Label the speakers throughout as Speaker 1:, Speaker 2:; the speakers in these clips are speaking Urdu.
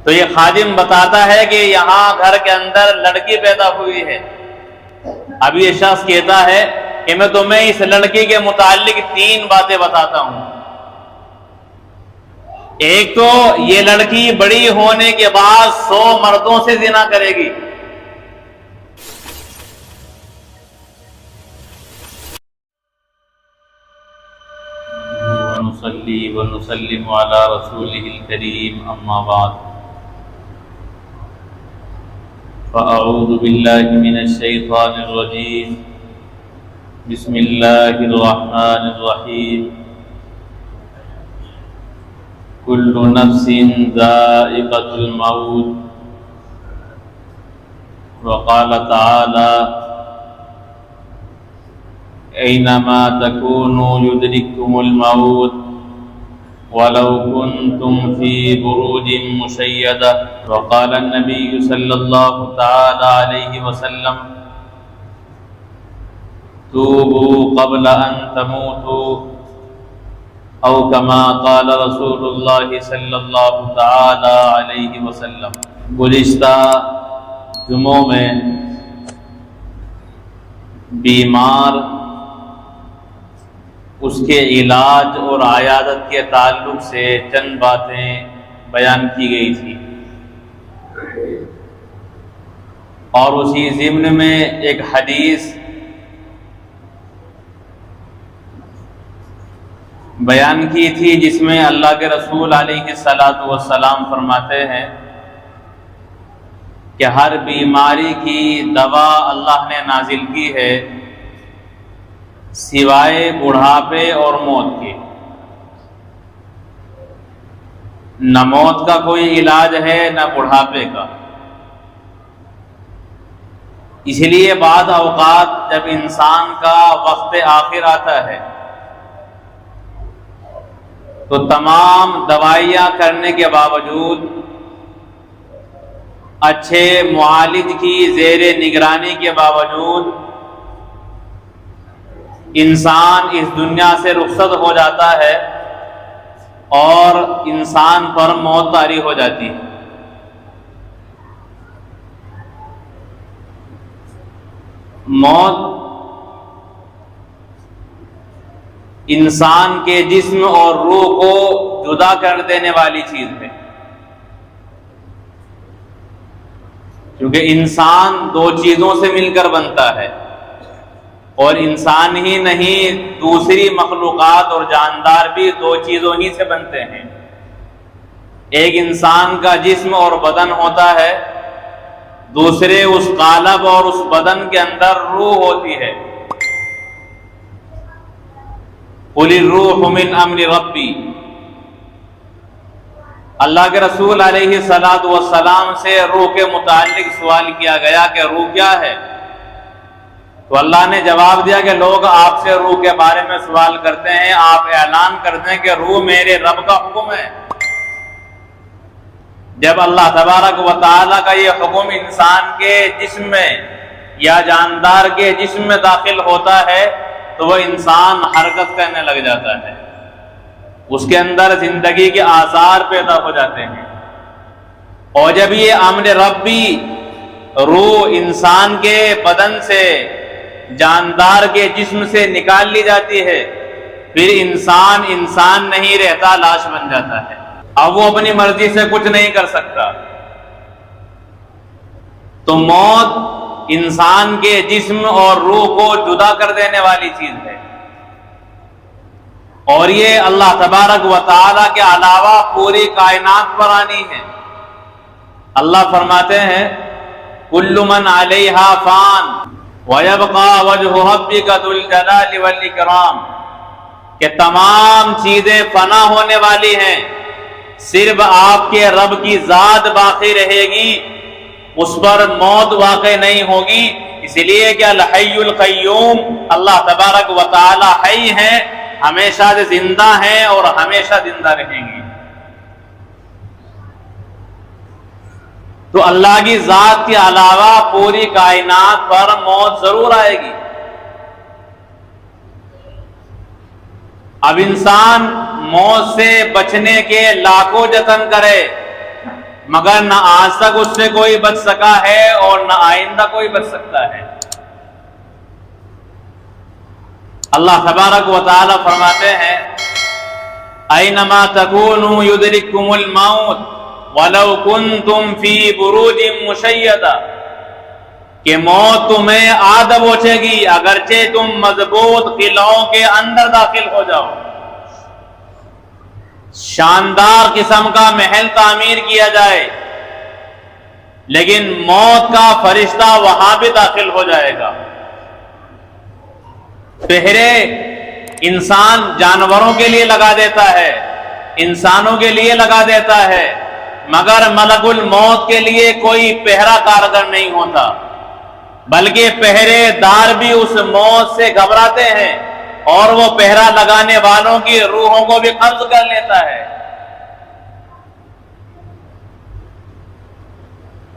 Speaker 1: تو یہ خادم بتاتا ہے کہ یہاں گھر کے اندر لڑکی پیدا ہوئی ہے. اب یہ شخص کہتا ہے کہ میں تمہیں اس لڑکی کے متعلق 3 باتیں بتاتا ہوں. ایک تو یہ لڑکی بڑی ہونے کے بعد 100 مردوں سے زنا کرے گی. ونصلي ونسلم على رسوله الكريم أما بعد فأعوذ بالله من الشيطان الرجيم بسم الله الرحمن الرحيم كل نفس ذائقة الموت وقال تعالى أينما تكونوا يدرككم الموت ولو كنتم في بروج مشيدة وقال النبي صلى الله تعالى عليه وسلم توبوا قبل أن تموتوا أو كما قال رسول الله صلى الله تعالى عليه وسلم. گزشتہ جمعوں میں بیمار اس کے علاج اور عیادت کے تعلق سے چند باتیں بیان کی گئی تھی، اور اسی ضمن میں ایک حدیث بیان کی تھی جس میں اللہ کے رسول علیہ الصلاۃ والسلام فرماتے ہیں کہ ہر بیماری کی دوا اللہ نے نازل کی ہے سوائے بڑھاپے اور موت کے. نہ موت کا کوئی علاج ہے نہ بڑھاپے کا. اس لیے بعض اوقات جب انسان کا وقت آخر آتا ہے تو تمام دوائیاں کرنے کے باوجود، اچھے معالج کی زیر نگرانی کے باوجود انسان اس دنیا سے رخصت ہو جاتا ہے اور انسان پر موت طاری ہو جاتی ہے. موت انسان کے جسم اور روح کو جدا کر دینے والی چیز ہے، کیونکہ انسان 2 چیزوں سے مل کر بنتا ہے، اور انسان ہی نہیں دوسری مخلوقات اور جاندار بھی 2 چیزوں ہی سے بنتے ہیں. ایک انسان کا جسم اور بدن ہوتا ہے، دوسرے اس قالب اور اس بدن کے اندر روح ہوتی ہے. قُلِ الرُّوحُ مِنْ أَمْرِ رَبِّي. اللہ کے رسول علیہ الصلاۃ والسلام سے روح کے متعلق سوال کیا گیا کہ روح کیا ہے؟ تو اللہ نے جواب دیا کہ لوگ آپ سے روح کے بارے میں سوال کرتے ہیں، آپ اعلان کرتے ہیں کہ روح میرے رب کا حکم ہے. جب اللہ تبارک و تعالیٰ کا یہ حکم انسان کے جسم میں یا جاندار کے جسم میں داخل ہوتا ہے تو وہ انسان حرکت کرنے لگ جاتا ہے، اس کے اندر زندگی کے آثار پیدا ہو جاتے ہیں. اور جب یہ امر ربی روح انسان کے بدن سے، جاندار کے جسم سے نکال لی جاتی ہے، پھر انسان نہیں رہتا، لاش بن جاتا ہے. اب وہ اپنی مرضی سے کچھ نہیں کر سکتا. تو موت انسان کے جسم اور روح کو جدا کر دینے والی چیز ہے، اور یہ اللہ تبارک و تعالی کے علاوہ پوری کائنات پر آنی ہے. اللہ فرماتے ہیں کل من علیہا فان وَيَبْقَى وَجْهُ رَبِّكَ ذُو الْجَلَالِ وَالْإِكْرَامِ، کہ تمام چیزیں فنا ہونے والی ہیں، صرف آپ کے رب کی ذات باقی رہے گی، اس پر موت واقع نہیں ہوگی. اس لیے کہ الحی القیوم اللہ تبارک و تعالی حی ہیں، ہمیشہ سے زندہ ہیں اور ہمیشہ زندہ رہیں گی. تو اللہ کی ذات کے علاوہ پوری کائنات پر موت ضرور آئے گی. اب انسان موت سے بچنے کے لاکھوں جتن کرے، مگر نہ آج تک اس سے کوئی بچ سکا ہے اور نہ آئندہ کوئی بچ سکتا ہے۔ اللہ تبارک و تعالی فرماتے ہیں اینما تکونوا یدرککم الموت ولو کنتم فی بروج مشیدہ، کہ موت تمہیں آ دبوچے گی اگرچہ تم مضبوط قلعوں کے اندر داخل ہو جاؤ، شاندار قسم کا محل تعمیر کیا جائے، لیکن موت کا فرشتہ وہاں بھی داخل ہو جائے گا۔ پہرے انسان جانوروں کے لیے لگا دیتا ہے، انسانوں کے لیے لگا دیتا ہے، مگر ملک الموت کے لیے کوئی پہرا کارگر نہیں ہوتا، بلکہ پہرے دار بھی اس موت سے گھبراتے ہیں اور وہ پہرا لگانے والوں کی روحوں کو بھی قبض کر لیتا ہے۔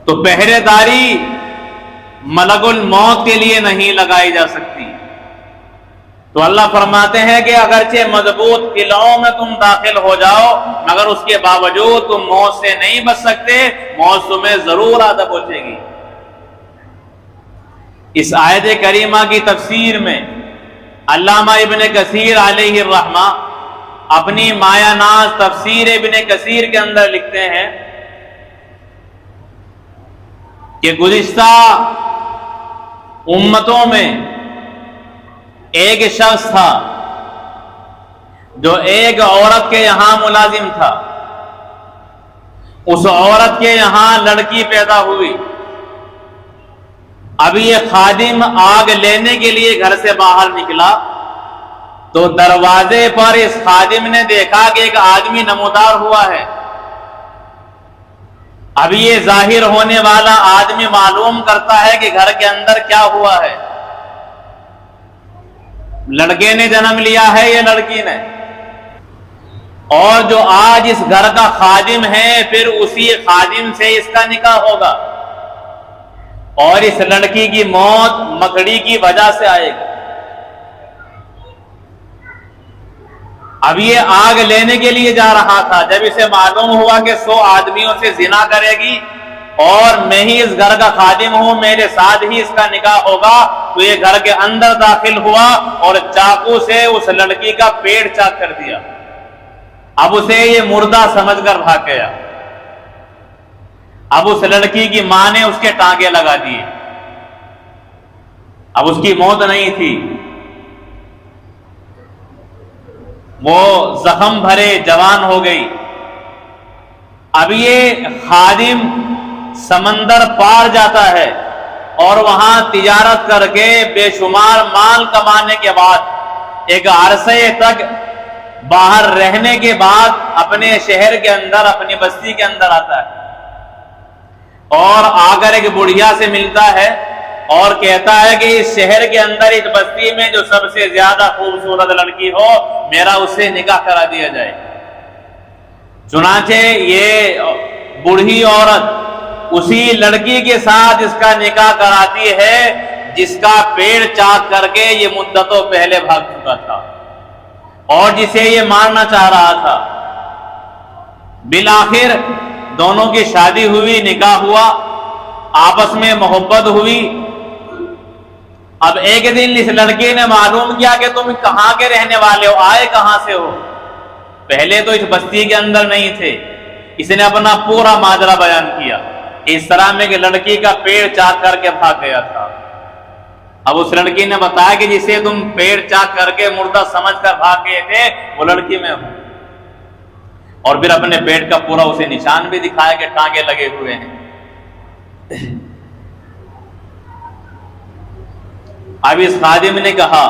Speaker 1: تو پہرے داری ملک الموت کے لیے نہیں لگائی جا سکتی۔ تو اللہ فرماتے ہیں کہ اگرچہ مضبوط قلعوں میں تم داخل ہو جاؤ، مگر اس کے باوجود تم موت سے نہیں بچ سکتے، موت تمہیں ضرور آ پہنچے گی۔ اس آیت کریمہ کی تفسیر میں علامہ ابن کثیر علیہ الرحمہ اپنی مایہ ناز تفسیر ابن کثیر کے اندر لکھتے ہیں کہ گزشتہ امتوں میں ایک شخص تھا جو ایک عورت کے یہاں ملازم تھا، اس عورت کے یہاں لڑکی پیدا ہوئی۔ اب یہ خادم آگ لینے کے لیے گھر سے باہر نکلا تو دروازے پر اس خادم نے دیکھا کہ ایک آدمی نمودار ہوا ہے۔ اب یہ ظاہر ہونے والا آدمی معلوم کرتا ہے کہ گھر کے اندر کیا ہوا ہے، لڑکے نے جنم لیا ہے یا لڑکی نے، اور جو آج اس گھر کا خادم ہے پھر اسی خادم سے اس کا نکاح ہوگا، اور اس لڑکی کی موت مکڑی کی وجہ سے آئے گی۔ اب یہ آگ لینے کے لیے جا رہا تھا، جب اسے معلوم ہوا کہ 100 آدمیوں سے زنا کرے گی اور میں ہی اس گھر کا خادم ہوں، میرے ساتھ ہی اس کا نکاح ہوگا، تو یہ گھر کے اندر داخل ہوا اور چاقو سے اس لڑکی کا پیٹ چاک کر دیا۔ اب اسے یہ مردہ سمجھ کر بھاگ گیا۔ اب اس لڑکی کی ماں نے اس کے ٹانگے لگا دیے، اب اس کی موت نہیں تھی، وہ زخم بھرے جوان ہو گئی۔ اب یہ خادم سمندر پار جاتا ہے اور وہاں تجارت کر کے بے شمار مال کمانے کے بعد ایک عرصے تک باہر رہنے کے بعد اپنے شہر کے اندر، اپنی بستی کے اندر آتا ہے اور آ کر ایک بڑھیا سے ملتا ہے اور کہتا ہے کہ اس شہر کے اندر اس بستی میں جو سب سے زیادہ خوبصورت لڑکی ہو میرا اس سے نکاح کرا دیا جائے۔ چنانچہ یہ بوڑھی عورت اسی لڑکی کے ساتھ اس کا نکاح کراتی ہے جس کا پیڑ چاک کر کے یہ مدتوں پہلے بھاگ چکا تھا اور جسے یہ مارنا چاہ رہا تھا۔ بالآخر دونوں کی شادی ہوئی، نکاح ہوا، آپس میں محبت ہوئی۔ اب ایک دن اس لڑکی نے معلوم کیا کہ تم کہاں کے رہنے والے ہو، آئے کہاں سے ہو؟ پہلے تو اس بستی کے اندر نہیں تھے۔ اس نے اپنا پورا ماجرا بیان کیا، اس طرح میں کہ لڑکی کا پیڑ چاک کر کے بھاگ گیا تھا۔ اب اس لڑکی نے بتایا کہ جسے تم پیڑ چاک کر کے مردہ سمجھ کر بھاگ گئے تھے وہ لڑکی میں ہوں، اور پھر اپنے پیٹ کا پورا اسے نشان بھی دکھایا کہ ٹانگے لگے ہوئے ہیں۔ اب اس خادم نے کہا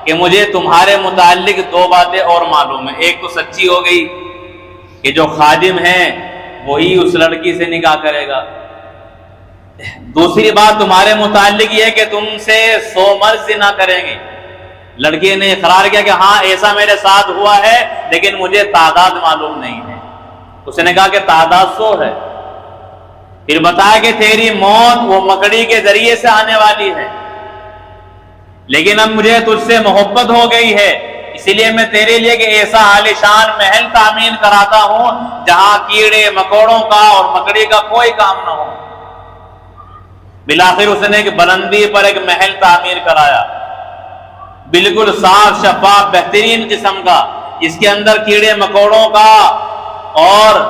Speaker 1: کہ مجھے تمہارے متعلق 2 باتیں اور معلوم ہیں۔ ایک تو سچی ہو گئی کہ جو خادم ہے وہی اس لڑکی سے نکاح کرے گا، دوسری بات تمہارے متعلق یہ ہے کہ تم سے 100 مرد زنا کریں گے۔ لڑکی نے اقرار کیا کہ ہاں ایسا میرے ساتھ ہوا ہے لیکن مجھے تعداد معلوم نہیں ہے۔ اس نے کہا کہ تعداد 100 ہے۔ پھر بتایا کہ تیری موت وہ مکڑی کے ذریعے سے آنے والی ہے، لیکن اب مجھے تجھ سے محبت ہو گئی ہے اسی لیے میں تیرے لیے کہ ایسا عالیشان محل تعمیر کراتا ہوں جہاں کیڑے مکوڑوں کا اور مکڑی کا کوئی کام نہ ہو۔ بالآخر اس نے ایک بلندی پر ایک محل تعمیر کرایا، بالکل صاف شفاف بہترین قسم کا، اس کے اندر کیڑے مکوڑوں کا اور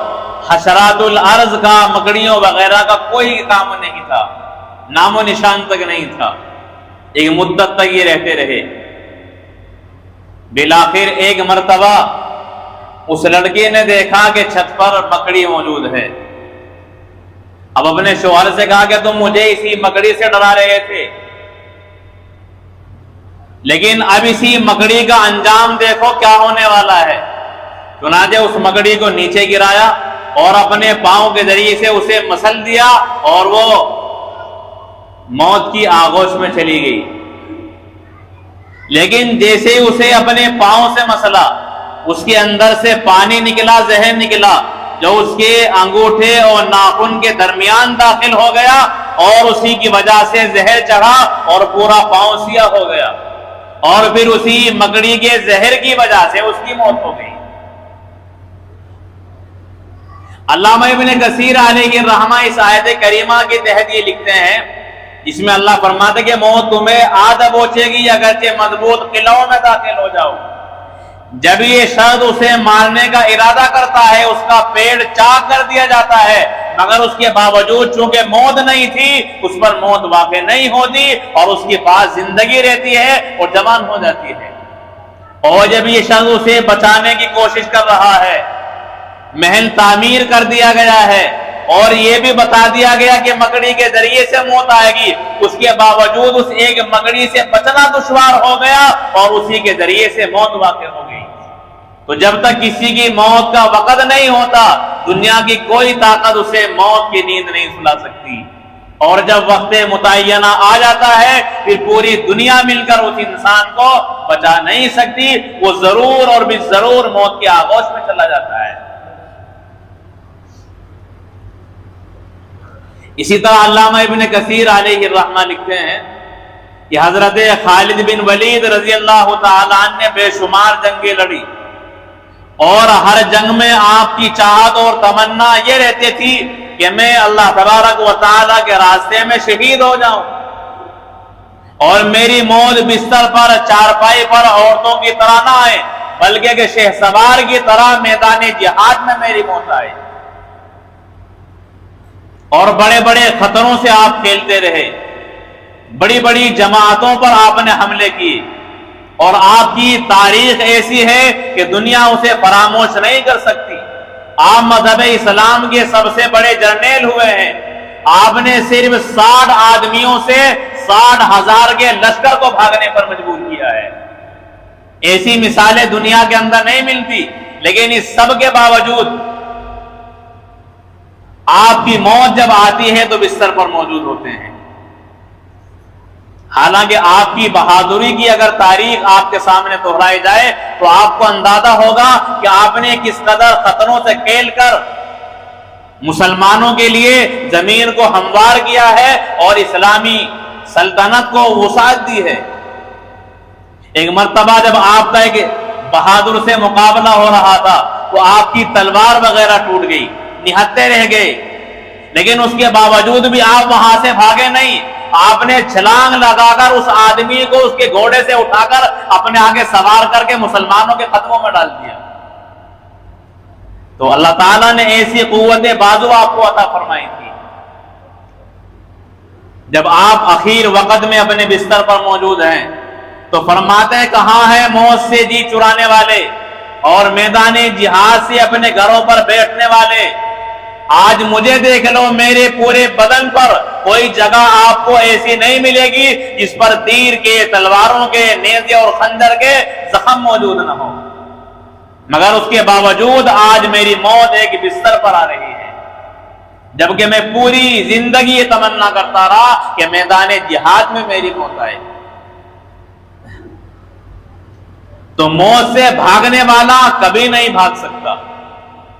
Speaker 1: حشرات الارض کا، مکڑیوں وغیرہ کا کوئی کام نہیں تھا، نام و نشان تک نہیں تھا۔ ایک مدت تک یہ رہتے رہے۔ بالآخر ایک مرتبہ اس لڑکے نے دیکھا کہ چھت پر مکڑی موجود ہے۔ اب اپنے شوہر سے کہا کہ تم مجھے اسی مکڑی سے ڈرا رہے تھے، لیکن اب اسی مکڑی کا انجام دیکھو کیا ہونے والا ہے۔ چنانچہ اس مکڑی کو نیچے گرایا اور اپنے پاؤں کے ذریعے سے اسے مسل دیا اور وہ موت کی آغوش میں چلی گئی۔ لیکن جیسے ہی اسے اپنے پاؤں سے مسلا، اس کے اندر سے پانی نکلا، زہر نکلا، جو اس کے انگوٹھے اور ناخن کے درمیان داخل ہو گیا اور اسی کی وجہ سے زہر چڑھا اور پورا پاؤں سیاہ ہو گیا، اور پھر اسی مکڑی کے زہر کی وجہ سے اس کی موت ہو گئی۔ علامہ ابن کثیر علیہ الرحمہ اس آیت کریمہ کے تحت یہ لکھتے ہیں، اس میں اللہ فرماتا ہے کہ موت تمہیں آدھا پہنچے گی اگرچہ مضبوط قلعوں میں داخل ہو جاؤ۔ جب یہ شخص اسے مارنے کا ارادہ کرتا ہے، اس کا پیٹ چاک کر دیا جاتا ہے، مگر اس کے باوجود چونکہ موت نہیں تھی، اس پر موت واقع نہیں ہوتی اور اس کے پاس زندگی رہتی ہے اور جوان ہو جاتی ہے۔ اور جب یہ شخص اسے بچانے کی کوشش کر رہا ہے، محل تعمیر کر دیا گیا ہے اور یہ بھی بتا دیا گیا کہ مکڑی کے ذریعے سے موت آئے گی، اس کے باوجود اس ایک مکڑی سے بچنا دشوار ہو گیا اور اسی کے ذریعے سے موت واقع ہو گئی۔ تو جب تک کسی کی موت کا وقت نہیں ہوتا، دنیا کی کوئی طاقت اسے موت کی نیند نہیں سلا سکتی، اور جب وقت متعینہ آ جاتا ہے پھر پوری دنیا مل کر اس انسان کو بچا نہیں سکتی، وہ ضرور اور بھی ضرور موت کے آغوش میں چلا جاتا ہے۔ اسی طرح علامہ ابن کثیر علیہ الرحمہ لکھتے ہیں کہ حضرت خالد بن ولید رضی اللہ تعالی عنہ نے بے شمار جنگیں لڑی، اور ہر جنگ میں آپ کی چاہت اور تمنا یہ رہتی تھی کہ میں اللہ تبارک و تعالی کے راستے میں شہید ہو جاؤں، اور میری موت بستر پر، چارپائی پر عورتوں کی طرح نہ آئے، بلکہ کہ شہسوار کی طرح میدان جہاد میں میری موت آئے۔ اور بڑے بڑے خطروں سے آپ کھیلتے رہے، بڑی بڑی جماعتوں پر آپ نے حملے کیے، اور آپ کی تاریخ ایسی ہے کہ دنیا اسے فراموش نہیں کر سکتی۔ آپ مذہب اسلام کے سب سے بڑے جرنیل ہوئے ہیں، آپ نے صرف 60 آدمیوں سے 60,000 کے لشکر کو بھاگنے پر مجبور کیا ہے۔ ایسی مثالیں دنیا کے اندر نہیں ملتی، لیکن اس سب کے باوجود آپ کی موت جب آتی ہے تو بستر پر موجود ہوتے ہیں۔ حالانکہ آپ کی بہادری کی اگر تاریخ آپ کے سامنے دہرائی جائے تو آپ کو اندازہ ہوگا کہ آپ نے کس قدر خطروں سے کھیل کر مسلمانوں کے لیے زمین کو ہموار کیا ہے اور اسلامی سلطنت کو وسعت دی ہے۔ ایک مرتبہ جب آپ کا ایک بہادر سے مقابلہ ہو رہا تھا تو آپ کی تلوار وغیرہ ٹوٹ گئی، نہتے رہ گئے، لیکن اس کے باوجود بھی آپ وہاں سے بھاگے نہیں، آپ نے چھلانگ لگا کر اس آدمی کو اس کے گھوڑے سے اٹھا کر اپنے آگے سوار کر کے مسلمانوں کے قدموں میں ڈال دیا۔ تو اللہ تعالیٰ نے ایسی قوت بازو آپ کو عطا فرمائی تھی۔ جب آپ اخیر وقت میں اپنے بستر پر موجود ہیں تو فرماتے ہیں کہاں ہے موت سے جی چرانے والے اور میدان جہاد سے اپنے گھروں پر بیٹھنے والے؟ آج مجھے دیکھ لو، میرے پورے بدن پر کوئی جگہ آپ کو ایسی نہیں ملے گی جس پر تیر کے، تلواروں کے، نیزے اور خنجر کے زخم موجود نہ ہو، مگر اس کے باوجود آج میری موت ایک بستر پر آ رہی ہے، جبکہ میں پوری زندگی یہ تمنا کرتا رہا کہ میدان جہاد میں میری موت آئے۔ تو موت سے بھاگنے والا کبھی نہیں بھاگ سکتا،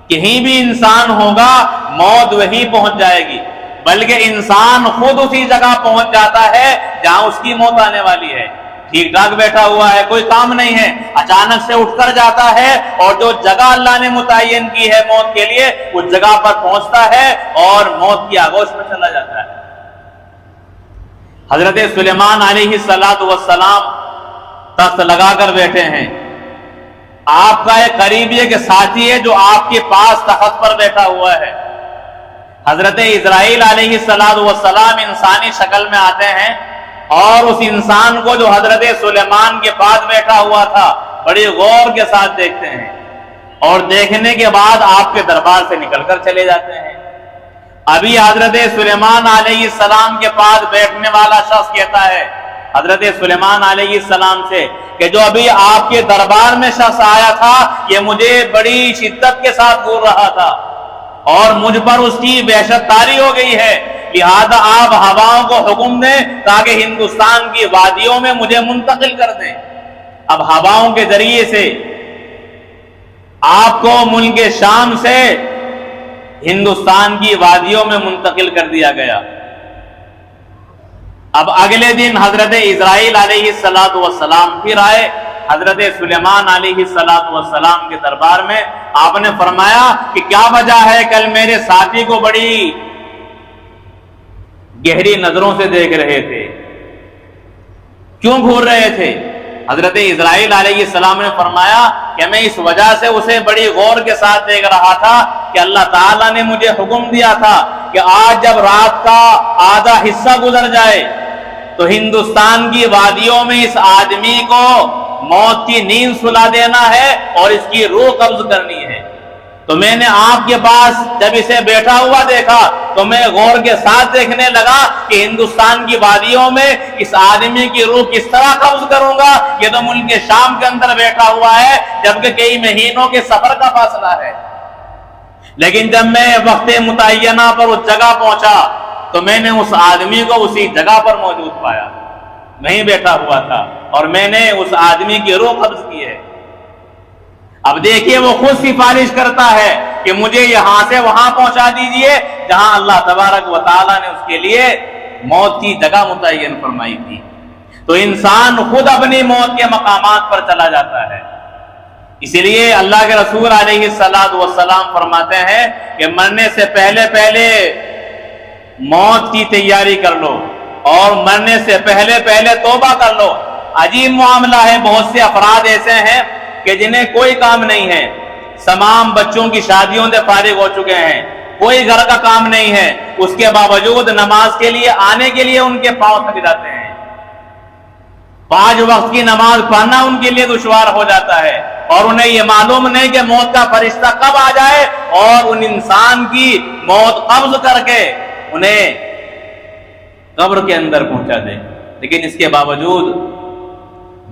Speaker 1: کہیں بھی انسان ہوگا موت وہیں پہنچ جائے گی، بلکہ انسان خود اسی جگہ پہنچ جاتا ہے جہاں اس کی موت آنے والی ہے۔ ٹھیک ٹھاک بیٹھا ہوا ہے، کوئی کام نہیں ہے، اچانک سے اٹھ کر جاتا ہے اور جو جگہ اللہ نے متعین کی ہے موت کے لیے اس جگہ پر پہنچتا ہے اور موت کی آغوش میں چلا جاتا ہے۔ حضرت سلیمان علیہ السلام تخت لگا کر بیٹھے ہیں، آپ کا ایک قریبی ایک ساتھی ہے جو آپ کے پاس تخت پر بیٹھا ہوا ہے۔ حضرت اسرائیل علیہ السلام انسانی شکل میں آتے ہیں اور اس انسان کو جو حضرت سلیمان کے پاس بیٹھا ہوا تھا بڑی غور کے ساتھ دیکھتے ہیں، اور دیکھنے کے بعد آپ کے دربار سے نکل کر چلے جاتے ہیں۔ ابھی حضرت سلیمان علیہ السلام کے پاس بیٹھنے والا شخص کہتا ہے حضرت سلیمان علیہ السلام سے کہ جو ابھی آپ کے دربار میں شخص آیا تھا یہ مجھے بڑی شدت کے ساتھ گھور رہا تھا اور مجھ پر اس کی وحشت طاری ہو گئی ہے، لہذا آپ ہواؤں کو حکم دیں تاکہ ہندوستان کی وادیوں میں مجھے منتقل کر دیں۔ اب ہواؤں کے ذریعے سے آپ کو ملک شام سے ہندوستان کی وادیوں میں منتقل کر دیا گیا۔ اب اگلے دن حضرت اسرائیل علیہ السلام پھر آئے حضرت سلیمان علیہ السلام کے دربار میں۔ آپ نے فرمایا کہ کیا وجہ ہے کل میرے ساتھی کو بڑی گہری نظروں سے دیکھ رہے تھے، کیوں گھور رہے تھے؟ حضرت اسرائیل علیہ السلام نے فرمایا کہ میں اس وجہ سے اسے بڑی غور کے ساتھ دیکھ رہا تھا کہ اللہ تعالیٰ نے مجھے حکم دیا تھا کہ آج جب رات کا آدھا حصہ گزر جائے تو ہندوستان کی وادیوں میں اس آدمی کو موت کی نیند سلا دینا ہے اور اس کی روح قبض کرنی ہے۔ تو میں نے آپ کے پاس جب اسے بیٹھا ہوا دیکھا تو میں غور کے ساتھ دیکھنے لگا کہ ہندوستان کی وادیوں میں اس آدمی کی روح کس طرح قبض کروں گا، یہ تو ملک شام کے اندر بیٹھا ہوا ہے جبکہ کئی مہینوں کے سفر کا فاصلہ ہے۔ لیکن جب میں وقت متعینہ پر اس جگہ پہنچا تو میں نے اس آدمی کو اسی جگہ پر موجود پایا، وہیں بیٹھا ہوا تھا اور میں نے اس آدمی کی روح قبض کی ہے۔ اب دیکھیے وہ خود سفارش کرتا ہے کہ مجھے یہاں سے وہاں پہنچا دیجئے جہاں اللہ تبارک و تعالیٰ نے اس کے لیے موت کی جگہ متعین فرمائی تھی۔ تو انسان خود اپنی موت کے مقامات پر چلا جاتا ہے۔ اسی لیے اللہ کے رسول علیہ السلام فرماتے ہیں کہ مرنے سے پہلے پہلے موت کی تیاری کر لو اور مرنے سے پہلے پہلے توبہ کر لو۔ عجیب معاملہ ہے، بہت سے افراد ایسے ہیں کہ جنہیں کوئی کام نہیں ہے، تمام بچوں کی شادیوں سے فارغ ہو چکے ہیں، کوئی گھر کا کام نہیں ہے، اس کے باوجود نماز کے لیے آنے کے لیے ان کے پاؤں تھک جاتے ہیں، 5 وقت کی نماز پڑھنا ان کے لیے دشوار ہو جاتا ہے اور انہیں یہ معلوم نہیں کہ موت کا فرشتہ کب آ جائے اور ان انسان کی موت قبض کر کے انہیں قبر کے اندر پہنچا دے۔ لیکن اس کے باوجود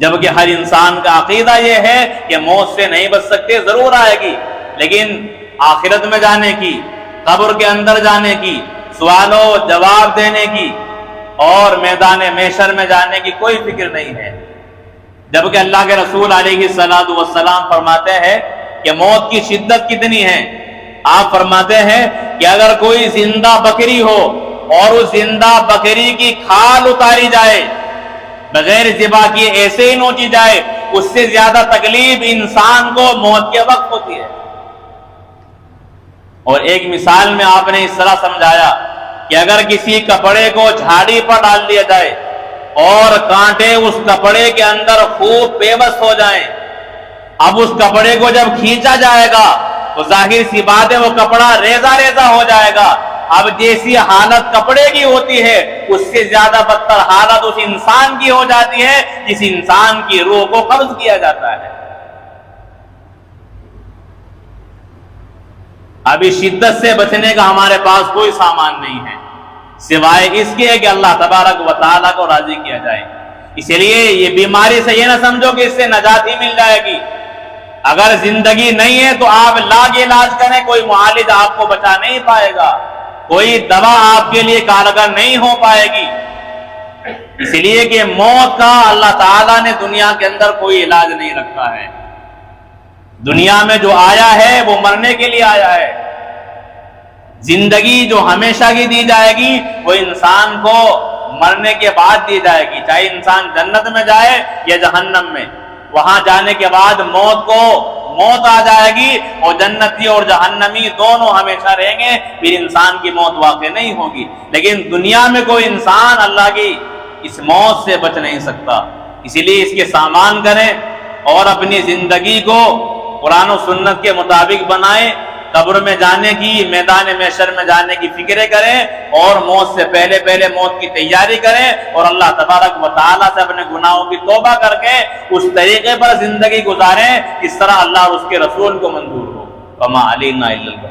Speaker 1: جبکہ ہر انسان کا عقیدہ یہ ہے کہ موت سے نہیں بچ سکتے، ضرور آئے گی، لیکن آخرت میں جانے کی، قبر کے اندر جانے کی، سوال و جواب دینے کی اور میدان محشر میں جانے کی کوئی فکر نہیں ہے۔ جبکہ اللہ کے رسول علیہ السلام فرماتے ہیں کہ موت کی شدت کتنی ہے۔ آپ فرماتے ہیں کہ اگر کوئی زندہ بکری ہو اور اس زندہ بکری کی کھال اتاری جائے، بغیر ذبح کیے ایسے ہی نوچی جائے، اس سے زیادہ تکلیف انسان کو موت کے وقت ہوتی ہے۔ اور ایک مثال میں آپ نے اس طرح سمجھایا کہ اگر کسی کپڑے کو جھاڑی پر ڈال دیا جائے اور کانٹے اس کپڑے کے اندر خوب بے بس ہو جائیں، اب اس کپڑے کو جب کھینچا جائے گا تو ظاہر سی بات ہے وہ کپڑا ریزہ ریزہ ہو جائے گا۔ اب جیسی حالت کپڑے کی ہوتی ہے اس سے زیادہ بدتر حالت اس انسان کی ہو جاتی ہے جس انسان کی روح کو قبض کیا جاتا ہے۔ ابھی شدت سے بچنے کا ہمارے پاس کوئی سامان نہیں ہے سوائے اس کے کہ اللہ تبارک و تعالیٰ کو راضی کیا جائے۔ اسی لیے یہ بیماری سے یہ نہ سمجھو کہ اس سے نجات ہی مل جائے گی۔ اگر زندگی نہیں ہے تو آپ لاکھ علاج کریں، کوئی معالج آپ کو بچا نہیں پائے گا، کوئی دوا آپ کے لیے کارگر نہیں ہو پائے گی۔ اس لیے کہ موت کا اللہ تعالیٰ نے دنیا کے اندر کوئی علاج نہیں رکھا ہے۔ دنیا میں جو آیا ہے وہ مرنے کے لیے آیا ہے۔ زندگی جو ہمیشہ کی دی جائے گی وہ انسان کو مرنے کے بعد دی جائے گی، چاہے انسان جنت میں جائے یا جہنم میں، وہاں جانے کے بعد موت آ جائے گی، اور جنتی اور جہنمی دونوں ہمیشہ رہیں گے، پھر انسان کی موت واقع نہیں ہوگی۔ لیکن دنیا میں کوئی انسان اللہ کی اس موت سے بچ نہیں سکتا، اسی لیے اس کے سامان کریں اور اپنی زندگی کو قرآن و سنت کے مطابق بنائیں، قبر میں جانے کی، میدان محشر میں جانے کی فکریں کریں، اور موت سے پہلے موت کی تیاری کریں، اور اللہ تبارک و تعالیٰ سے اپنے گناہوں کی توبہ کر کے اس طریقے پر زندگی گزاریں جس طرح اللہ اور اس کے رسول کو منظور ہو۔ وما علینا الا البلاغ۔